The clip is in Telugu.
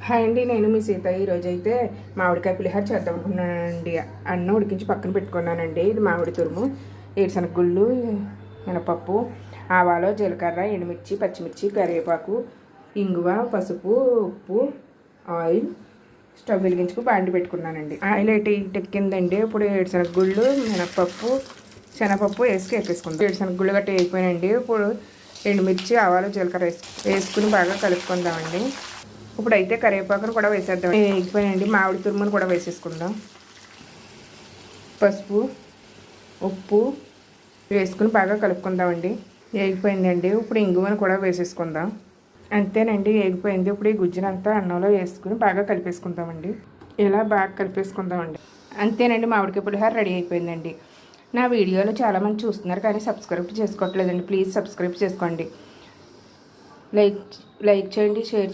హాయ్ అండి, నేను మీ సీత. ఈరోజైతే మామిడికాయ పులిహోర చేద్దాం అనుకున్నానండి. అన్నం ఉడికించి పక్కన పెట్టుకున్నానండి. ఇది మామిడి తురుము, ఏరుశనగ గుళ్ళు, మినపప్పు, ఆవాలు, జీలకర్ర, ఎండుమిర్చి, పచ్చిమిర్చి, కరివేపాకు, ఇంగువ, పసుపు, ఉప్పు, ఆయిల్. స్టవ్ వెలిగించుకు బాండి పెట్టుకున్నానండి. ఆయిల్ ఎక్కిందండి. ఇప్పుడు ఏరుశనగ గుళ్ళు, మినపప్పు, శనగపప్పు వేసుకుందాం. ఏరుశనగ గుళ్ళు గట్టి వేయిపోయినండి. ఇప్పుడు ఎండుమిర్చి, ఆవాలు, జీలకర్ర వేసుకుని బాగా కలుపుకుందామండి. ఇప్పుడైతే కరివేపాకును కూడా వేసేద్దాం. వేగిపోయినండి. మామిడి తురుమును కూడా వేసేసుకుందాం. పసుపు, ఉప్పు వేసుకుని బాగా కలుపుకుందామండి. వేగిపోయిందండి. ఇప్పుడు ఇంగువను కూడా వేసేసుకుందాం. అంతేనండి, వేగిపోయింది. ఇప్పుడు ఈ గుజ్జునంతా అన్నంలో వేసుకుని బాగా కలిపేసుకుందామండి. ఇలా బాగా కలిపేసుకుందామండి. అంతేనండి, మామిడికాయ పులిహోర రెడీ అయిపోయిందండి. నా వీడియోలు చాలామంది చూస్తున్నారు కానీ సబ్స్క్రైబ్ చేసుకోవట్లేదండి. ప్లీజ్ సబ్స్క్రైబ్ చేసుకోండి. లైక్ చేయండి, షేర్